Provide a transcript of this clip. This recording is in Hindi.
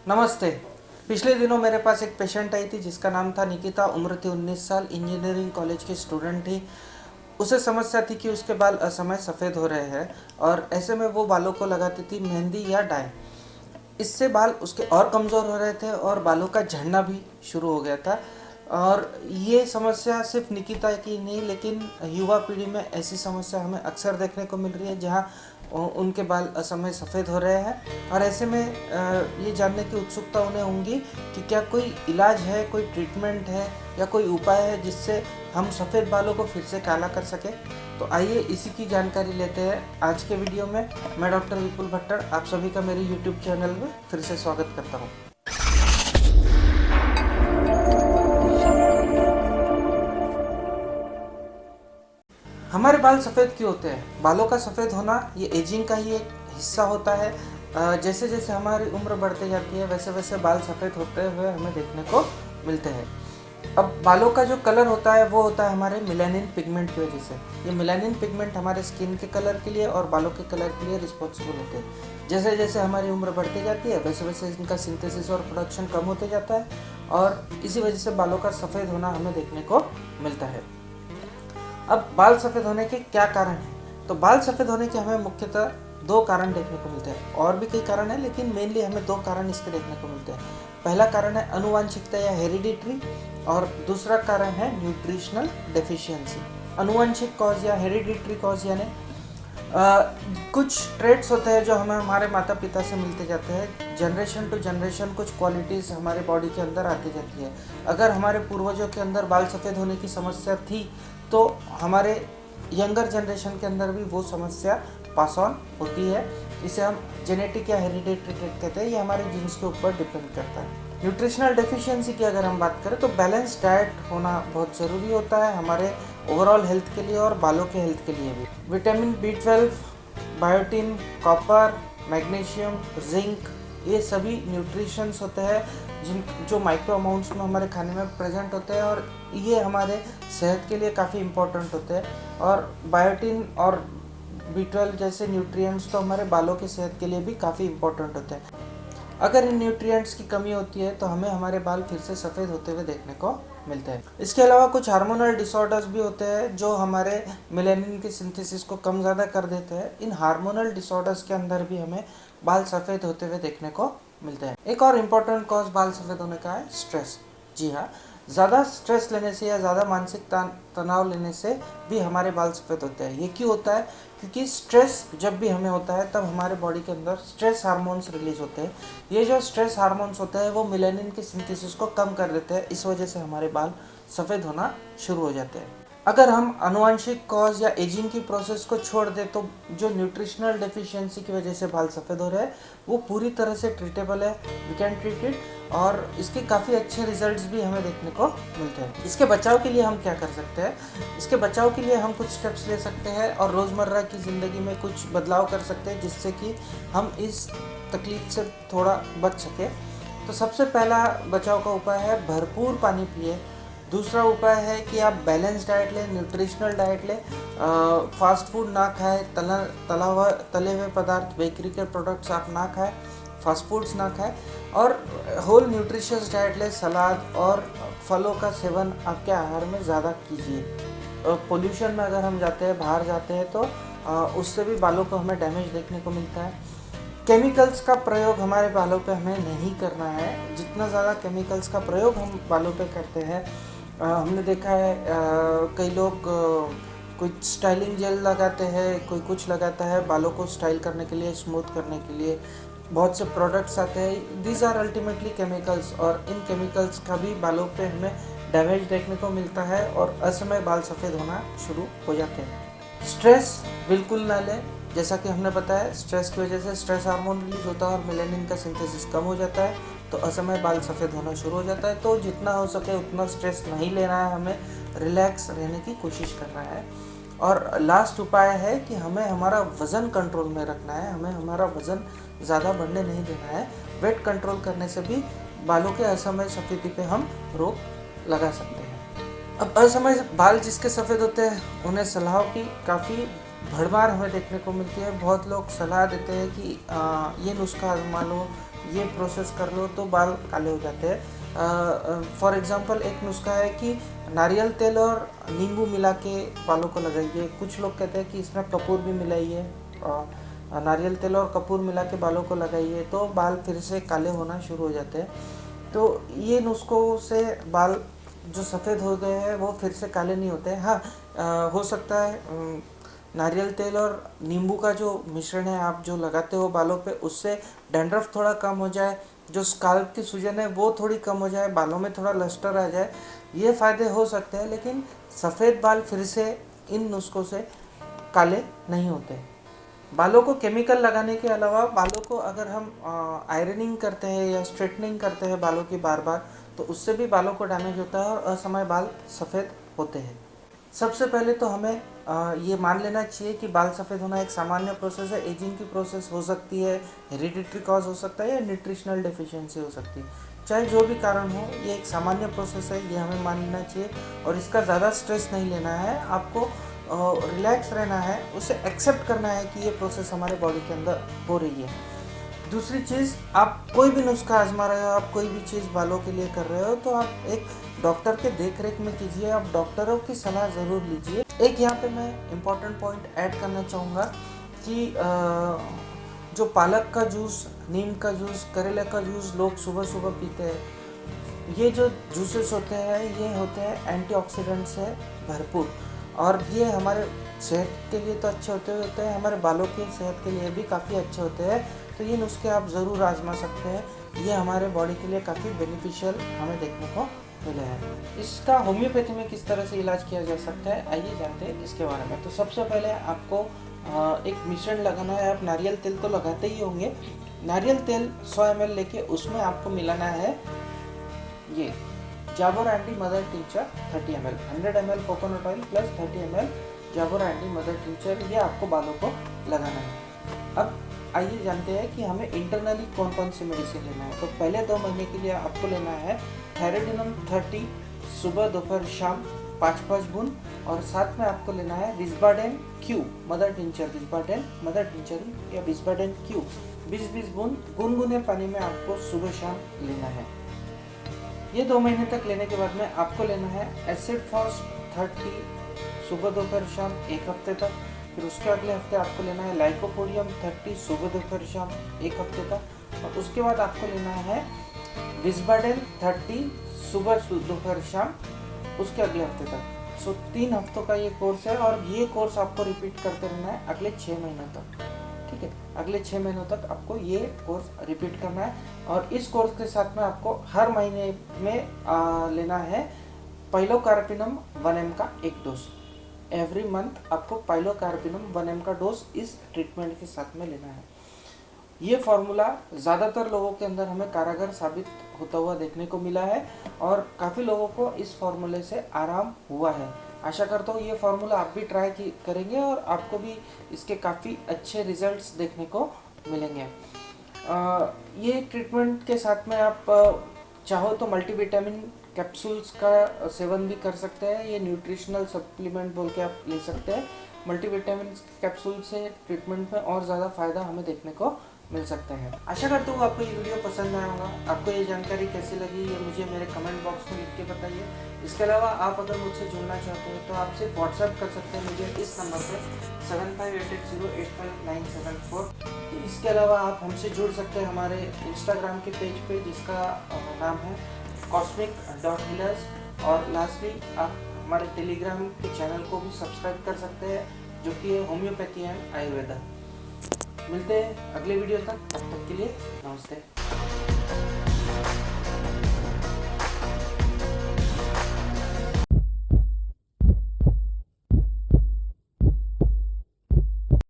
नमस्ते। पिछले दिनों मेरे पास एक पेशेंट आई थी जिसका नाम था निकिता। उम्र थी 19 साल। इंजीनियरिंग कॉलेज की स्टूडेंट थी। उसे समस्या थी कि उसके बाल असमय सफ़ेद हो रहे हैं और ऐसे में वो बालों को लगाती थी मेहंदी या डाई। इससे बाल उसके और कमज़ोर हो रहे थे और बालों का झड़ना भी शुरू हो गया था। और ये समस्या सिर्फ निकिता की नहीं, लेकिन युवा पीढ़ी में ऐसी समस्या हमें अक्सर देखने को मिल रही है जहाँ उनके बाल असमय सफ़ेद हो रहे हैं। और ऐसे में ये जानने की उत्सुकता उन्हें होंगी कि क्या कोई इलाज है, कोई ट्रीटमेंट है या कोई उपाय है जिससे हम सफ़ेद बालों को फिर से काला कर सकें। तो आइए इसी की जानकारी लेते हैं आज के वीडियो में। मैं डॉक्टर विपुल भट्टर आप सभी का मेरे यूट्यूब चैनल में फिर से स्वागत करता हूँ। हमारे बाल सफ़ेद क्यों होते हैं? बालों का सफ़ेद होना ये एजिंग का ही एक हिस्सा होता है। जैसे जैसे हमारी उम्र बढ़ती जाती है वैसे वैसे बाल सफ़ेद होते हुए हमें देखने को मिलते हैं। अब बालों का जो कलर होता है वो होता है हमारे मेलानिन पिगमेंट की वजह से। ये मेलानिन पिगमेंट हमारे स्किन के कलर के लिए और बालों के कलर के लिए रिस्पॉन्सिबल होते हैं। जैसे जैसे हमारी उम्र बढ़ती जाती है वैसे वैसे इनका सिंथेसिस और प्रोडक्शन कम होते जाता है और इसी वजह से बालों का सफ़ेद होना हमें देखने को मिलता है। अब बाल सफ़ेद होने के क्या कारण हैं? तो बाल सफ़ेद होने के हमें मुख्यतः दो कारण देखने को मिलते हैं। और भी कई कारण हैं लेकिन मेनली हमें दो कारण इसके देखने को मिलते हैं। पहला कारण है आनुवांशिकता या हेरिडिटरी और दूसरा कारण है न्यूट्रिशनल डेफिशिएंसी। आनुवांशिक कॉज या हेरिडिटरी कॉज यानी कुछ ट्रेट्स होते हैं जो हमें हमारे माता पिता से मिलते जाते हैं। जनरेशन टू जनरेशन कुछ क्वालिटीज़ हमारे बॉडी के अंदर आती जाती है। अगर हमारे पूर्वजों के अंदर बाल सफ़ेद होने की समस्या थी तो हमारे यंगर जनरेशन के अंदर भी वो समस्या पास ऑन होती है। इसे हम जेनेटिक या हेरिडेटरी ट्रेट कहते हैं। ये हमारे जीन्स के ऊपर डिपेंड करता है। न्यूट्रिशनल डेफिशिएंसी की अगर हम बात करें तो बैलेंस डाइट होना बहुत ज़रूरी होता है हमारे ओवरऑल हेल्थ के लिए और बालों के हेल्थ के लिए भी। Vitamin B12, biotin, copper, magnesium, zinc ये सभी न्यूट्रिशंस होते हैं जो माइक्रो अमाउंट्स में हमारे खाने में प्रेजेंट होते हैं और ये हमारे सेहत के लिए काफ़ी इम्पोर्टेंट होते हैं। और बायोटिन और B12 जैसे न्यूट्रिएंट्स तो हमारे बालों की सेहत के लिए भी काफ़ी इम्पोर्टेंट होते हैं। अगर इन न्यूट्रिएंट्स की कमी होती है तो हमें हमारे बाल फिर से सफ़ेद होते हुए देखने को मिलते हैं। इसके अलावा कुछ हार्मोनल डिसऑर्डर्स भी होते हैं जो हमारे मेलानिन की सिंथेसिस को कम ज़्यादा कर देते हैं। इन हार्मोनल डिसऑर्डर्स के अंदर भी हमें बाल सफ़ेद होते हुए देखने को मिलते हैं। एक और इम्पॉर्टेंट कॉज बाल सफ़ेद होने का है स्ट्रेस। जी हाँ, ज़्यादा स्ट्रेस लेने से या ज़्यादा मानसिक तनाव लेने से भी हमारे बाल सफ़ेद होते हैं। ये क्यों होता है? क्योंकि स्ट्रेस जब भी हमें होता है तब हमारे बॉडी के अंदर स्ट्रेस हार्मोन्स रिलीज होते हैं। ये जो स्ट्रेस हार्मोन्स होते हैं वो मेलानिन की सिंथेसिस को कम कर देते हैं। इस वजह से हमारे बाल सफ़ेद होना शुरू हो जाते हैं। अगर हम आनुवांशिक कॉज या एजिंग की प्रोसेस को छोड़ दें तो जो न्यूट्रिशनल डेफिशिएंसी की वजह से बाल सफ़ेद हो रहे हैं वो पूरी तरह से ट्रीटेबल है। वी कैन ट्रीट इट और इसके काफ़ी अच्छे रिजल्ट्स भी हमें देखने को मिलते हैं। इसके बचाव के लिए हम क्या कर सकते हैं? इसके बचाव के लिए हम कुछ स्टेप्स ले सकते हैं और रोज़मर्रा की ज़िंदगी में कुछ बदलाव कर सकते हैं जिससे कि हम इस तकलीफ से थोड़ा बच सकें। तो सबसे पहला बचाव का उपाय है भरपूर पानी पिए। दूसरा उपाय है कि आप बैलेंस डाइट लें, न्यूट्रिशनल डाइट लें, फास्ट फूड ना खाएं, तले हुए पदार्थ, बेकरी के प्रोडक्ट्स आप ना खाएं, फास्ट फूड्स ना खाएं और होल न्यूट्रिशियस डाइट लें। सलाद और फलों का सेवन आपके आहार में ज़्यादा कीजिए। पोल्यूशन में अगर हम जाते हैं, बाहर जाते हैं तो उससे भी बालों को हमें डैमेज देखने को मिलता है। केमिकल्स का प्रयोग हमारे बालों पे हमें नहीं करना है। जितना ज़्यादा केमिकल्स का प्रयोग हम बालों पे करते हैं, हमने देखा है कई लोग कुछ स्टाइलिंग जेल लगाते हैं, कोई कुछ लगाता है बालों को स्टाइल करने के लिए, स्मूथ करने के लिए बहुत से प्रोडक्ट्स आते हैं। दीज आर अल्टीमेटली केमिकल्स और इन केमिकल्स का भी बालों पे हमें डैमेज देखने को मिलता है और असमय बाल सफ़ेद होना शुरू हो जाते हैं। स्ट्रेस बिल्कुल ना लें। जैसा कि हमने बताया स्ट्रेस की वजह से स्ट्रेस हार्मोन रिलीज होता है और मेलानिन का सिंथेसिस कम हो जाता है तो असमय बाल सफ़ेद होना शुरू हो जाता है। तो जितना हो सके उतना स्ट्रेस नहीं लेना है, हमें रिलैक्स रहने की कोशिश करना है। और लास्ट उपाय है कि हमें हमारा वज़न कंट्रोल में रखना है। हमें हमारा वज़न ज़्यादा बढ़ने नहीं देना है। वेट कंट्रोल करने से भी बालों के असमय सफ़ेदी पे हम रोक लगा सकते हैं। अब असमय बाल जिसके सफ़ेद होते हैं उन्हें सलाह की काफ़ी भड़मार हमें देखने को मिलती है। बहुत लोग सलाह देते हैं कि ये नुस्खा आजमा लो, ये प्रोसेस कर लो तो बाल काले हो जाते हैं। फॉर एग्जांपल एक नुस्खा है कि नारियल तेल और नींबू मिला के बालों को लगाइए। कुछ लोग कहते हैं कि इसमें कपूर भी मिलाइए, नारियल तेल और कपूर मिला के बालों को लगाइए तो बाल फिर से काले होना शुरू हो जाते हैं। तो ये नुस्खों से बाल जो सफ़ेद हो गए हैं वो फिर से काले नहीं होते हैं। हाँ, हो सकता है नारियल तेल और नींबू का जो मिश्रण है आप जो लगाते हो बालों पे, उससे डैंड्रफ थोड़ा कम हो जाए, जो स्काल्प की सूजन है वो थोड़ी कम हो जाए, बालों में थोड़ा लस्टर आ जाए, ये फ़ायदे हो सकते हैं। लेकिन सफ़ेद बाल फिर से इन नुस्खों से काले नहीं होते। बालों को केमिकल लगाने के अलावा बालों को अगर हम आयरनिंग करते हैं या स्ट्रेटनिंग करते हैं बालों की बार बार, तो उससे भी बालों को डैमेज होता है और असमय बाल सफ़ेद होते हैं। सबसे पहले तो हमें ये मान लेना चाहिए कि बाल सफ़ेद होना एक सामान्य प्रोसेस है। एजिंग की प्रोसेस हो सकती है, हेरिडिटरी कॉज हो सकता है या न्यूट्रिशनल डेफिशिएंसी हो सकती है। चाहे जो भी कारण हो, ये एक सामान्य प्रोसेस है, ये हमें मान लेना चाहिए और इसका ज़्यादा स्ट्रेस नहीं लेना है। आपको रिलैक्स रहना है, उसे एक्सेप्ट करना है कि ये प्रोसेस हमारे बॉडी के अंदर हो रही है। दूसरी चीज़, आप कोई भी नुस्खा आजमा रहे हो, आप कोई भी चीज़ बालों के लिए कर रहे हो, तो आप एक डॉक्टर के देख रेख में कीजिए, आप डॉक्टरों की सलाह ज़रूर लीजिए। एक यहाँ पे मैं इम्पॉर्टेंट पॉइंट ऐड करना चाहूँगा कि जो पालक का जूस, नीम का जूस, करेले का जूस लोग सुबह सुबह पीते हैं, ये जो जूसेस होते हैं ये होते हैं एंटीऑक्सीडेंट से भरपूर, और ये हमारे सेहत के लिए तो अच्छे होते हैं, हमारे बालों की सेहत के लिए भी काफ़ी अच्छे होते हैं। तो ये नुस्खे आप ज़रूर आजमा सकते हैं, ये हमारे बॉडी के लिए काफ़ी बेनिफिशियल हमें देखने को मिले हैं। इसका होम्योपैथी में किस तरह से इलाज किया जा सकता है, आइए जानते हैं इसके बारे में। तो सबसे पहले आपको एक मिश्रण लगाना है। आप नारियल तेल तो लगाते ही होंगे। नारियल तेल 100 ml लेके उसमें आपको मिलाना है ये जाबोर anti mother tincture 30 ml, 100 ml coconut oil plus 30 ml जाबोर एंटी मदर टिंचर, ये आपको बालों को लगाना है। अब आइए जानते हैं कि हमें इंटरनली कौन कौन सी मेडिसिन लेना है। तो पहले 2 महीने के लिए आपको लेना है थेरेडिनम 30 सुबह दोपहर शाम 5-5 बूंद, और साथ में आपको लेना है Wiesbaden Q mother tincture, Wiesbaden mother tincture या विस्बाडेन क्यू 20-20 बूंद गुनगुने पानी में आपको सुबह शाम लेना है। ये 2 महीने तक लेने के बाद में आपको लेना है एसिड फास्ट 30 सुबह दोपहर शाम 1 हफ्ते तक। फिर उसके अगले हफ्ते आपको लेना है लाइकोपोडियम 30 सुबह दोपहर शाम 1 हफ्ते तक, और उसके बाद आपको लेना है विस्बाडेन 30 सुबह दोपहर शाम उसके अगले हफ्ते तक। सो 3 हफ्तों का ये कोर्स है, और ये कोर्स आपको रिपीट करते रहना है अगले 6 महीनों तक। ठीक है, अगले 6 महीनों तक आपको ये कोर्स रिपीट करना है, और इस कोर्स के साथ में आपको हर महीने में लेना है पाइलोकार्पिनम 1 ml का एक डोज। एवरी मंथ आपको पाइलोकार्पिनम 1 ml का डोज इस ट्रीटमेंट के साथ में लेना है। ये फार्मूला ज़्यादातर लोगों के अंदर हमें कारगर साबित होता हुआ देखने को मिला है, और काफ़ी लोगों को इस फार्मूले से आराम हुआ है। आशा करता हूँ ये फार्मूला आप भी ट्राई करेंगे और आपको भी इसके काफ़ी अच्छे रिजल्ट्स देखने को मिलेंगे। ये ट्रीटमेंट के साथ में आप चाहो तो मल्टीविटामिन कैप्सूल्स का सेवन भी कर सकते हैं। ये न्यूट्रिशनल सप्लीमेंट बोल के आप ले सकते हैं। मल्टीविटामिन कैप्सूल से ट्रीटमेंट में और ज़्यादा फ़ायदा हमें देखने को मिल सकते हैं। आशा करता हूँ आपको ये वीडियो पसंद आया होगा। आपको ये जानकारी कैसी लगी ये मुझे मेरे कमेंट बॉक्स में लिख के बताइए। इसके अलावा आप अगर मुझसे जुड़ना चाहते हैं तो आप सिर्फ व्हाट्सएप कर सकते हैं मुझे इस नंबर पर 7588085974। इसके अलावा आप हमसे जुड़ सकते हैं हमारे इंस्टाग्राम के पेज पे, जिसका नाम है cosmic.healers, और लास्टली आप हमारे टेलीग्राम के चैनल को भी सब्सक्राइब कर सकते हैं, जो कि है होम्योपैथी एंड आयुर्वेदा। मिलते हैं अगले वीडियो तक, तब तक के लिए नमस्ते।